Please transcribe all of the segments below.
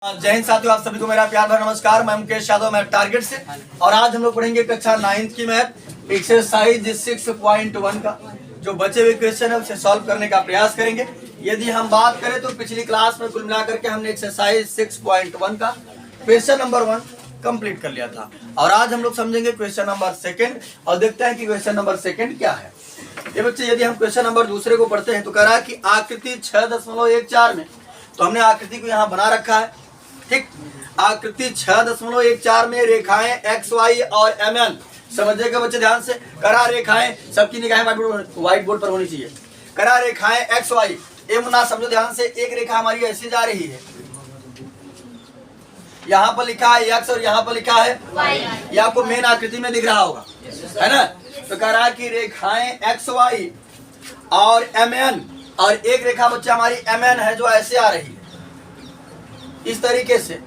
जय हिंद साथियों, आप सभी को मेरा प्यार भरा नमस्कार। मैं मुकेश यादव, मैं टारगेट से। और आज हम लोग पढ़ेंगे कक्षा 9th की मैथ एक्सरसाइज 6.1 का जो बचे हुए क्वेश्चन है उसे सॉल्व करने का प्रयास करेंगे। यदि हम बात करें तो पिछली क्लास में कुल मिलाकर के हमने एक्सरसाइज 6.1 का क्वेश्चन नंबर 1 कंप्लीट कर लिया था। और आज हम लोग समझेंगे क्वेश्चन नंबर 2 और देखते हैं कि क्वेश्चन नंबर 2 क्या है। ये बच्चे, यदि हम क्वेश्चन नंबर 2 को पढ़ते हैं तो कह रहा है कि आकृति 6.14 में, तो हमने आकृति को यहाँ बना रखा है। ठीक, आकृति 6.14 में रेखाएं एक्स वाई और एम एन समझिएगा बच्चे ध्यान से। करा रेखाएं, सबकी निगाहें व्हाइट बोर्ड पर होनी चाहिए। करा रेखाएं एक्स वाई, एम ना समझो ध्यान से। एक रेखा हमारी ऐसी जा रही है, यहाँ पर लिखा है एक्स और यहाँ पर लिखा है वाई। ये आपको मेन आकृति में दिख रहा होगा, है ना। तो कह रहा है कि रेखाएं एक्स वाई और एम एन, और एक रेखा बच्चे हमारी एम एन है जो ऐसे आ रही है इस तरीके से।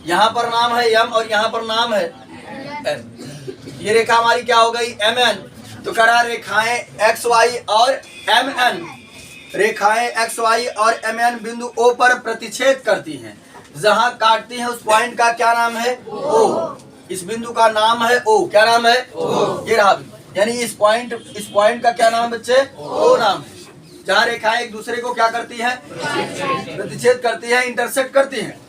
यहाँ पर नाम है एम और यहाँ पर नाम है एन। ये रेखा हमारी क्या हो गई, एम एन। तो कह रहा रेखाएं एक्स वाई और एम एन, रेखाएं एक्स वाई और एम एन बिंदु ओ पर प्रतिच्छेद करती हैं। जहां काटती हैं उस पॉइंट का क्या नाम है, ओ। इस बिंदु का नाम है ओ। क्या नाम है, ओ। ये रहा, यानी इस पॉइंट का क्या नाम बच्चे, ओ नाम है। जहाँ रेखाएं एक दूसरे को क्या करती हैं, प्रतिच्छेद करती हैं, इंटरसेक्ट करती हैं।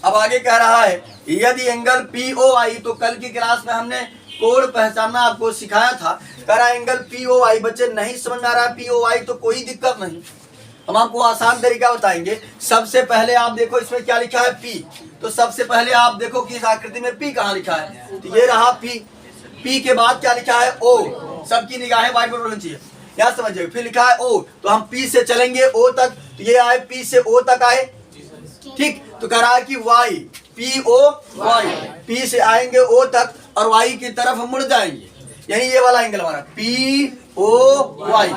अब आगे कह रहा है यदि एंगल POI, तो कल की क्लास में हमने कोण पहचानना आपको सिखाया था। कह रहा एंगल POI, बच्चे नहीं समझ में आ रहा POI तो कोई दिक्कत नहीं, हम आपको आसान तरीका बताएंगे। सबसे पहले आप देखो इसमें क्या लिखा है P, तो सबसे पहले आप देखो कि इस आकृति में P कहाँ लिखा है, तो ये रहा P के बाद क्या लिखा है O। सबकी निगाहें व्हाइट बोर्ड पर होनी चाहिए, क्या समझिए। फिर लिखा है O, तो हम P से चलेंगे O तक, तो ये आए P से O तक आए। ठीक, तो कह रहा है कि Y POY, P से आएंगे O तक और Y की तरफ हम मुड़ जाएंगे, यानी ये वाला एंगल हमारा POY,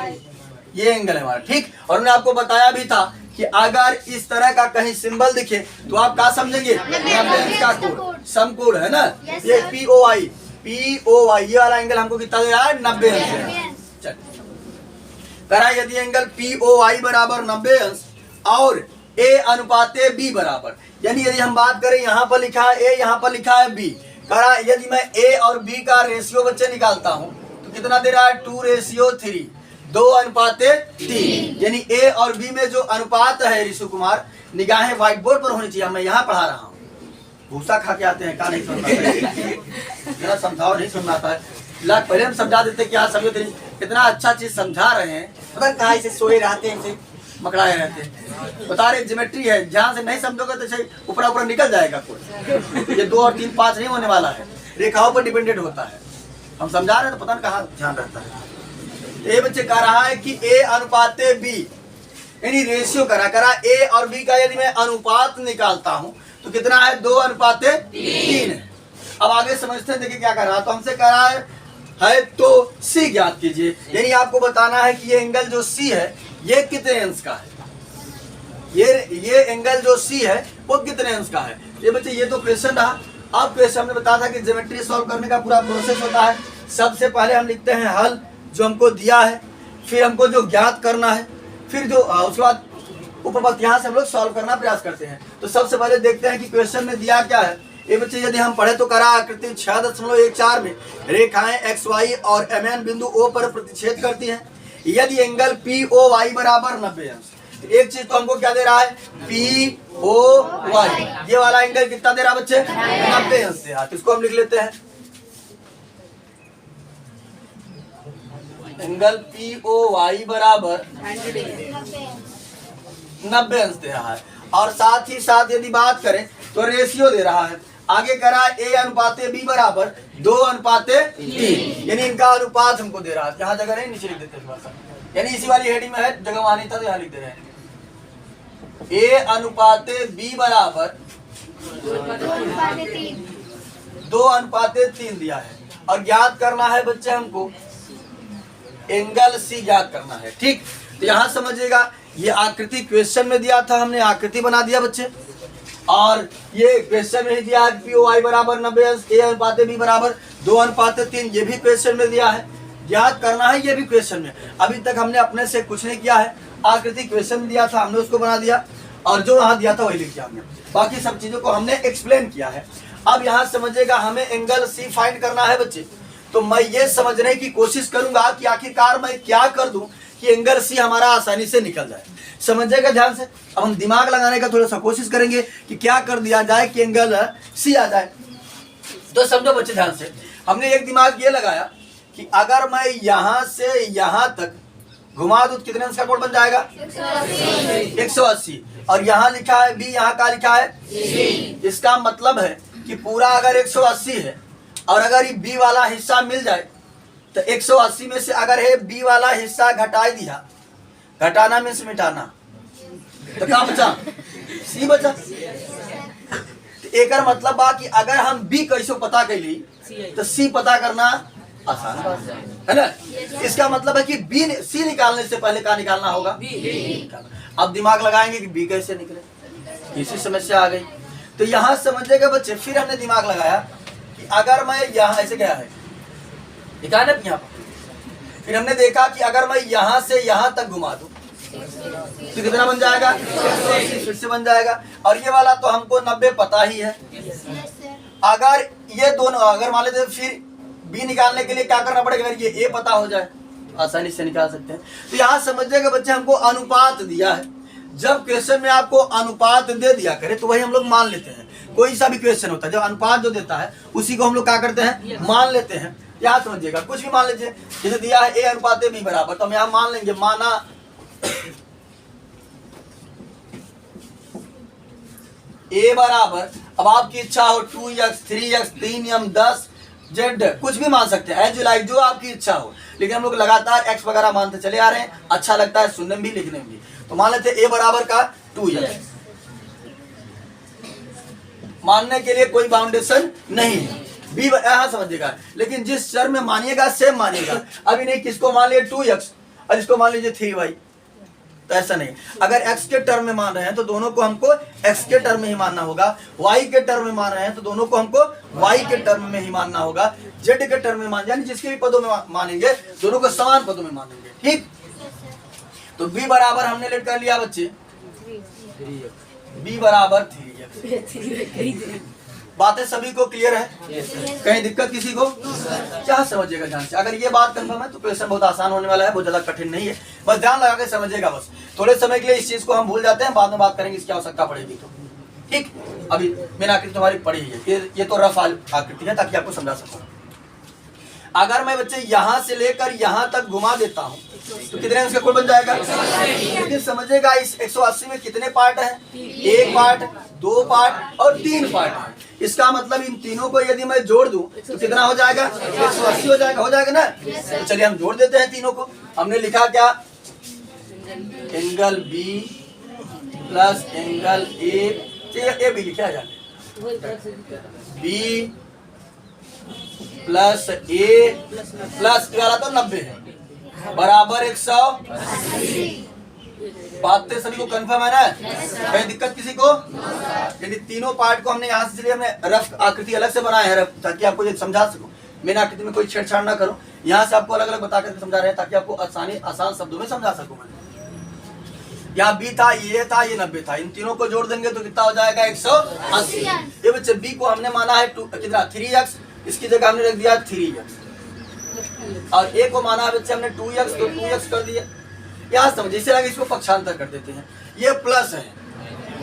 ये एंगल है हमारा। ठीक, और मैंने आपको बताया भी था कि अगर इस तरह का कहीं सिंबल दिखे तो आप क्या समझेंगे, 90 का कोण, समकोण है ना। ये POY, ये वाला एंगल हमको कितना दे रहा है, 90 अंश। करा यदि एंगल POI बराबर 90 अंश और A अनुपाते B बराबर, यानी यदि हम बात करें यहाँ पर लिखा है A, यहाँ पर लिखा है B। करा यदि मैं A और B का रेशियो बच्चे निकालता हूँ तो कितना दे रहा है, 2:3, 2:3। यानी A और B में जो अनुपात है ऋषु कुमार, निगाहें व्हाइट बोर्ड पर होनी चाहिए। मैं यहाँ पढ़ा रहा हूँ, भूसा खा के आते हैं, क्या नहीं समझना समझाओ, नहीं सुनना आता है। लाख पहले हम समझा देते क्या समझो, कितना अच्छा चीज समझा रहे हैं, पता कहाँ इसे सोए रहते हैं, इसे मकड़ाए रहते हैं। बता रहे ज्योमेट्री है, ध्यान से नहीं समझोगे तो ऊपर ऊपर निकल जाएगा कोई। ये 2 और 3 5 नहीं होने वाला है, रेखाओं पर डिपेंडेंट होता है। हम समझा रहे हैं तो पता नहीं कहाँ ध्यान रहता है। ये बच्चे कह रहा है कि A अनुपाते B, यानी रेशियो करा A और B का यदि मैं अनुपात निकालता हूँ तो कितना है, 2:3 है। अब आगे समझते हैं, देखिए क्या कर रहा है। तो हमसे कह रहा है तो C ज्ञात कीजिए, यानी आपको बताना है कि ये एंगल जो C है ये कितने अंश का है। ये एंगल जो C है वो कितने अंश का है। ये बच्चे ये तो क्वेश्चन रहा। अब क्वेश्चन हमने बताया था कि ज्योमेट्री सॉल्व करने का पूरा प्रोसेस होता है। सबसे पहले हम लिखते हैं हल जो हमको दिया है, फिर हमको जो ज्ञात करना है, फिर जो उसके बाद ऊपर यहाँ से हम लोग सॉल्व करना प्रयास करते हैं। तो सबसे पहले देखते हैं कि क्वेश्चन में दिया क्या है। ये बच्चे यदि हम पढ़े तो करा आकृति 6.14 में रेखाएं एक्स वाई और एम एन बिंदु ओ पर प्रतिच्छेद करती हैं। यदि एंगल POY बराबर 90 अंश, एक चीज तो हमको क्या दे रहा है, POY, ये वाला एंगल कितना दे रहा है बच्चे, 90 अंश दे रहा है। तो इसको हम लिख लेते हैं, एंगल POY बराबर 90 अंश दे रहा है। और साथ ही साथ यदि बात करें तो रेशियो दे रहा है। आगे करा A अनुपाते B बराबर 2:3, यानी इनका अनुपात हमको दे रहा है। यहाँ जगह नहीं, नीचे लिख देते हैं, यानी इसी वाली हेडिंग में है, जगह वहां नहीं था तो यहाँ लिख दे रहे हैं। A अनुपाते B बराबर 2:3 दिया है। और ज्ञात करना है बच्चे हमको एंगल C ज्ञात करना है। ठीक, तो यहाँ समझिएगा, ये आकृति क्वेश्चन में दिया था, हमने आकृति बना दिया बच्चे। और ये क्वेश्चन में दिया है POI बराबर 90 अंश, A अनुपाते B बराबर 2:3, ये भी क्वेश्चन में दिया है। ज्ञात करना है, ये भी क्वेश्चन में। अभी तक हमने अपने से कुछ नहीं किया है, आकृति क्वेश्चन दिया था हमने उसको बना दिया। और जो यहाँ दिया था वही लिख दिया हमने। बाकी सब चीजों को हमने एक्सप्लेन किया है। अब यहाँ समझिएगा, हमें एंगल सी फाइंड करना है बच्चे। तो मैं ये समझने की कोशिश करूंगा कि आखिरकार मैं क्या कर दूं कि एंगल सी हमारा आसानी से निकल जाए। समझिएगा ध्यान से। अब हम दिमाग लगाने का थोड़ा सा कोशिश करेंगे कि क्या कर दिया जाए कि एंगल सी आ जाए। तो समझो बच्चे ध्यान से, हमने एक दिमाग ये लगाया कि अगर मैं यहाँ से यहाँ तक घुमा दूं तो कितने अंश का कोण बन जाएगा? 180। और यहाँ लिखा है बी, यहाँ का लिखा है सी। इसका मतलब है कि पूरा अगर 180 है और अगर ये बी वाला हिस्सा मिल जाए तो 180 में से अगर है बी वाला हिस्सा घटा दिया, घटाना मीन्स मिटाना, तो क्या बचा? सी बचा। तो एक मतलब बा कि अगर हम बी कैसे पता कैली तो सी पता करना आसान है ना। इसका मतलब है कि बी सी निकालने से पहले क्या निकालना होगा? अब दिमाग लगाएंगे कि बी कैसे निकले, इसी समस्या आ गई। तो यहाँ समझिएगा बच्चे, फिर हमने दिमाग लगाया कि अगर मैं यहाँ ऐसे गया है दिखा ना यहाँ पर, फिर हमने देखा कि अगर मैं यहाँ से यहाँ तक घुमा दूं तो कितना बन जाएगा? फिर से बन जाएगा। और ये वाला तो हमको 90 पता ही है। अगर ये दोनों अगर मान लेते फिर बी निकालने के लिए क्या करना पड़ेगा? अगर ये ए पता हो जाए आसानी से निकाल सकते हैं। तो यहाँ समझिएगा बच्चे, हमको अनुपात दिया है। जब क्वेश्चन में आपको अनुपात दे दिया करे तो वही हम लोग मान लेते हैं। कोई सा भी क्वेश्चन होता है, जब अनुपात जो देता है उसी को हम लोग क्या करते हैं? मान लेते हैं। यहाँ समझिएगा, कुछ भी मान लीजिए, जैसे दिया है ए अनुपात बी बराबर, तो हम यहाँ मान लेंगे, माना ए बराबर, अब आपकी इच्छा हो 2x 3x 3m 10 z, कुछ भी मान सकते हैं, एज यू लाइक, जो आपकी इच्छा हो। लेकिन हम लोग लगातार x वगैरह मानते चले आ रहे हैं, अच्छा लगता है सुनने में भी लिखने में भी। तो मान लेते ए बराबर का 2x, मानने के लिए कोई बाउंडेशन नहीं है। बी यहाँ समझिएगा, लेकिन जिस चर में मानिएगा सेम मानिएगा। अभी नहीं किसको मान लिया 2x और इसको मान लीजिए 3y, तो ऐसा नहीं। अगर x के टर्म में मान रहे हैं तो दोनों को हमको x के टर्म में ही मानना होगा, y के टर्म में मान रहे हैं तो दोनों को हमको y के टर्म में ही मानना होगा, z के टर्म में मान, यानी जिसके भी पदों में मानेंगे दोनों को समान पदों में मानेंगे। ठीक, तो b बराबर हमने लेट कर लिया बच्चे, b बराबर 3x। बातें सभी को क्लियर है? कहीं दिक्कत किसी को? क्या समझिएगा ध्यान से। अगर ये बात कंफर्म है तो क्वेश्चन बहुत आसान होने वाला है, बहुत ज्यादा कठिन नहीं है। बस ध्यान लगा के समझिएगा। बस थोड़े समय के लिए इस चीज को हम भूल जाते हैं, बाद में बात करेंगे इसकी आवश्यकता पड़ेगी तो। ठीक, अभी मैंने आकृति तुम्हारी पढ़ी है, ये तो रफ आकृति है ताकि आपको समझा सकूं। अगर मैं बच्चे यहाँ से लेकर यहाँ तक घुमा देता हूँ तो कितने अंश का कोण बन जाएगा? लेकिन समझिएगा इस 180 में कितने पार्ट हैं? 1 पार्ट, 2 पार्ट और 3 पार्ट है। इसका मतलब इन तीनों को यदि मैं जोड़ दूं तो कितना हो जाएगा? 180 हो जाएगा। हो जाएगा ना? तो चलिए हम जोड़ देते हैं तीनों को। हमने लिखा क्या? Angle B plus angle A भी लिखा जाए, बी प्लस ए प्लस वाला तो 90 है बराबर 180। बातें सभी को कंफर्म है ना? कहीं दिक्कत किसी को? यदि तीनों पार्ट को हमने यहाँ से, इसलिए हमने रफ आकृति अलग से बनाया है रफ, ताकि आपको ये समझा सकूं। मैंने आकृति में कोई छेड़छाड़ ना करूं, यहाँ से आपको अलग अलग बता करके समझा रहे हैं ताकि आपको आसान शब्दों में समझा सकूं। मैं यहाँ बी था, ये था, ये 90 था, इन तीनों को जोड़ देंगे तो कितना हो जाएगा? 180। ये बच्चे बी को हमने माना है कितना? 3x, इसकी जगह हमने रख दिया 3x। और ए को माना है बच्चे हमने 2x, तो 2x कर दिया। यहाँ समझिए, इसे लगे इसको पक्षांतर कर देते हैं। ये प्लस है,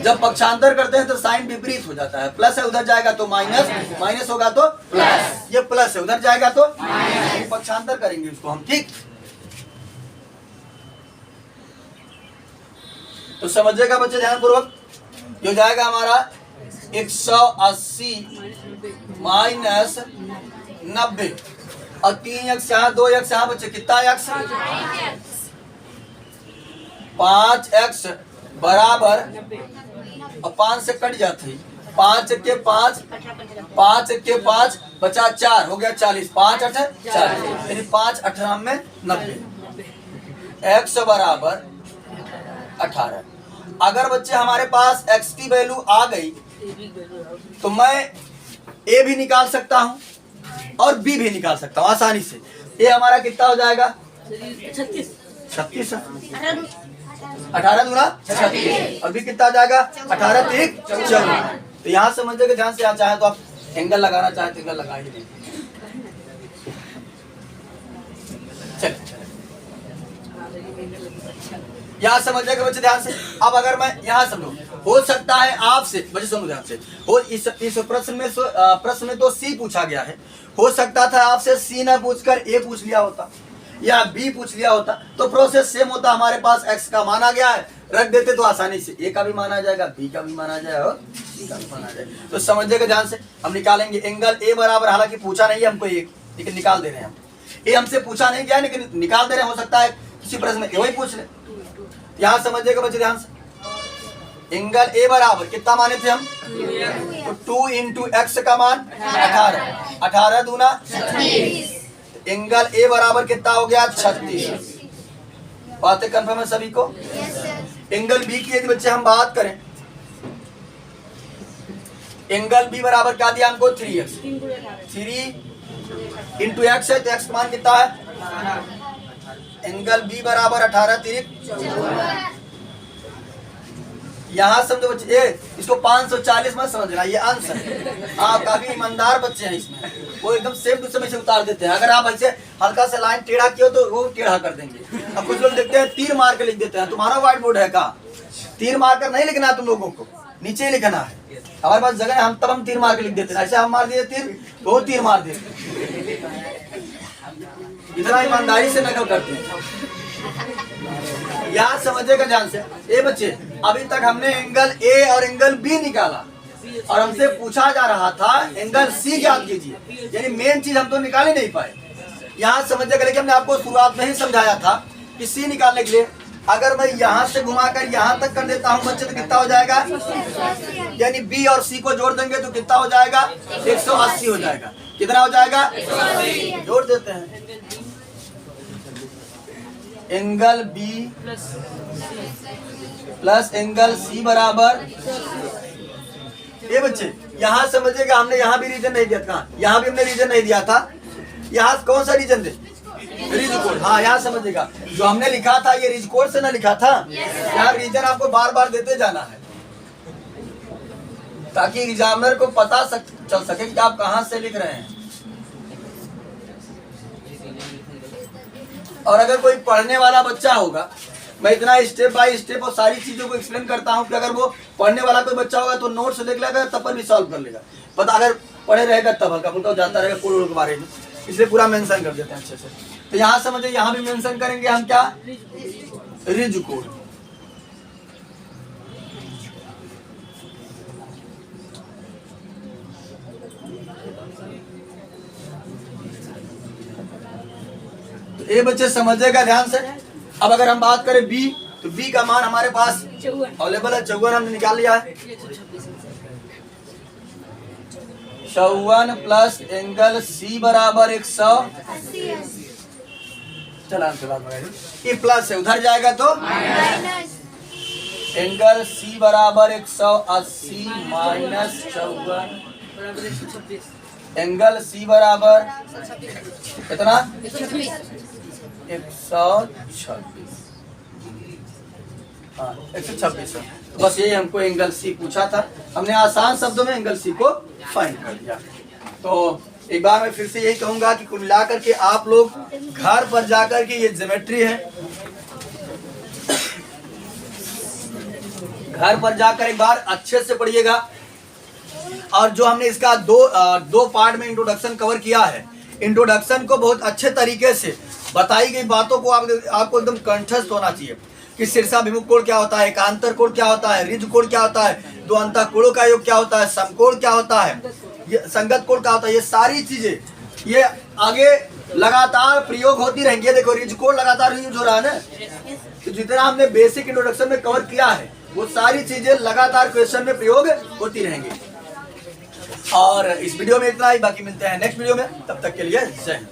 जब पक्षांतर करते हैं तो साइन विपरीत हो जाता है। प्लस है उधर जाएगा तो माइनस, माइनस होगा तो प्लस। ये प्लस है उधर जाएगा तो माइनस, पक्षांतर करेंगे इसको हम। ठीक, तो समझिएगा बच्चे ध्यान पूर्वक। जो जाएगा हमारा 180 माइनस 90 और 3x यहाँ 2x यहाँ बच्चे कितना x? 5x बराबर, और 5 से कट जाती, 5 के 5, 5 के 5 बचा 4, हो गया 40, 5 8 40, यानी 5 18 में 90, x बराबर 18। अगर बच्चे हमारे पास x की वैल्यू आ गई तो मैं a भी निकाल सकता हूं और b भी निकाल सकता हूं आसानी से। a हमारा कितना हो जाएगा? 36। 18 दूना 36 और भी कितना आ जाएगा 18 3 14। तो यहाँ समझिएगा ध्यान से, चाहे तो आप एंगल लगाना चाहे तो एंगल लगा ही दीजिए। चलिए यहाँ समझिएगा बच्चे ध्यान से। अब अगर मैं यहाँ समझो, हो सकता है आपसे बच्चे सुनो ध्यान से, हो इस प्रश्न में तो सी पूछा गया है, हो सकता था आपसे सी ना पूछकर ए पूछ लिया होता या बी पूछ लिया होता, तो प्रोसेस सेम होता। हमारे पास एक्स का माना गया है, रख देते तो आसानी से ए का भी माना जाएगा, बी का भी माना जाएगा और सी का भी माना जाएगा। तो समझिएगा ध्यान से, हम निकालेंगे एंगल ए बराबर, हालांकि पूछा नहीं है हमको ए, लेकिन निकाल दे रहे हैं हम। ए हमसे पूछा नहीं गया लेकिन निकाल दे रहे हैं, हो सकता है किसी प्रश्न में वही पूछ ले। यहाँ समझिएगा बच्चे ध्यान से, एंगल ए बराबर कितना माने थे हम, तो 2 इंटू एक्स का मान 18, 18 दूना 36। एंगल ए बराबर कितना हो गया 36। बातें कंफर्म है सभी को। एंगल बी की यदि बच्चे हम बात करें, एंगल बी बराबर क्या दिया हमको 3x, 3 इंटू एक्स है तो एक्स का मान कितना है, एंगल बी बराबर 18 3 यहाँ समझो बच्चे, इसको 540 मत समझना, ये अंश है। हाँ काफी ईमानदार बच्चे हैं इसमें, वो एकदम सेम टू सेम से उतार देते हैं। अगर आप ऐसे हल्का सा लाइन टेढ़ा किया तो वो टेढ़ा कर देंगे। अब कुछ लोग देखते हैं तीर मार के लिख देते हैं, तुम्हारा व्हाइट बोर्ड है का, तीर मार कर नहीं लिखना है तुम लोगों को, नीचे ही लिखना है। हमारे पास जगह है, हम तब हम तीर मार के लिख देते हैं, ऐसे हम मार दिए तीर तो वो तीर मार देते, इतना ईमानदारी से नकल करते हैं। याद समझिएगा ध्यान से। ए बच्चे, अभी तक हमने एंगल ए और एंगल बी निकाला और हमसे पूछा जा रहा था एंगल सी ज्ञात कीजिए, यानी मेन चीज हम तो निकाल ही नहीं पाए। यहाँ समझिएगा, लेकिन हमने आपको शुरुआत में ही समझाया था कि सी निकालने के लिए अगर मैं यहाँ से घुमाकर यहाँ तक कर देता हूँ बच्चे तो कितना हो जाएगा, यानी बी और सी को जोड़ देंगे तो कितना हो जाएगा 180 हो जाएगा। कितना हो जाएगा, जोड़ देते हैं। Angle B plus angle C बराबर, ये बच्चे यहाँ समझिएगा, हमने यहाँ भी रीजन नहीं दिया था, यहाँ भी हमने रीजन नहीं दिया था। यहाँ कौन सा रीजन दे, रिज कोड। हाँ यहाँ समझिएगा, जो हमने लिखा था ये रिज कोड से ना लिखा था। यहाँ रीजन आपको बार बार देते जाना है ताकि एग्जामिनर को पता चल सके कि आप कहाँ से लिख रहे हैं। और अगर कोई पढ़ने वाला बच्चा होगा, मैं इतना स्टेप बाय स्टेप और सारी चीजों को एक्सप्लेन करता हूँ कि अगर वो पढ़ने वाला कोई बच्चा होगा तो नोट से देख लेगा, तब पर भी सॉल्व कर लेगा। पता अगर पढ़े रहेगा तब हल्का फुल्का जाता रहेगा कोड के बारे में, इसलिए पूरा मेंशन कर देते हैं अच्छे से। तो यहाँ समझिए, यहाँ भी मेंशन करेंगे हम क्या, रिज कोड। ये बच्चे समझिएगा ध्यान से। अब अगर हम बात करें बी, तो बी का मान हमारे पास अवेलेबल है 54, हमने निकाल लिया है। 54 प्लस एंगल सी बराबर 180। चला ये प्लस है, उधर जाएगा तो एंगल सी बराबर 180 माइनस 54, एंगल सी बराबर कितना 126। हाँ 126 है। तो बस यही हमको एंगल सी पूछा था, हमने आसान शब्दों में एंगल सी को फाइंड कर दिया। तो एक बार मैं फिर से यही कहूंगा कि कुल मिलाकर के आप लोग घर पर जाकर के, ये ज्योमेट्री है, घर पर जाकर एक बार अच्छे से पढ़िएगा। और जो हमने इसका दो पार्ट में इंट्रोडक्शन कवर किया है, इंट्रोडक्शन को बहुत अच्छे तरीके से बताई गई बातों को आपको एकदम कंठस्थ होना चाहिए कि शीर्षाभिमुख कोण क्या होता है, एकांतर कोण क्या होता है, रिज कोण क्या होता है, दो अंतःकोणों का योग क्या होता है, समकोण क्या होता है, ये संगत कोण क्या होता है। ये सारी चीजें ये आगे लगातार प्रयोग होती रहेंगी। देखो रिज कोण लगातार यूज हो रहा है ना, तो जितना हमने बेसिक इंट्रोडक्शन में कवर किया है वो सारी चीजें लगातार क्वेश्चन में प्रयोग होती रहेंगी। और इस वीडियो में इतना ही, बाकी मिलते हैं नेक्स्ट वीडियो में, तब तक के लिए जय हिंद।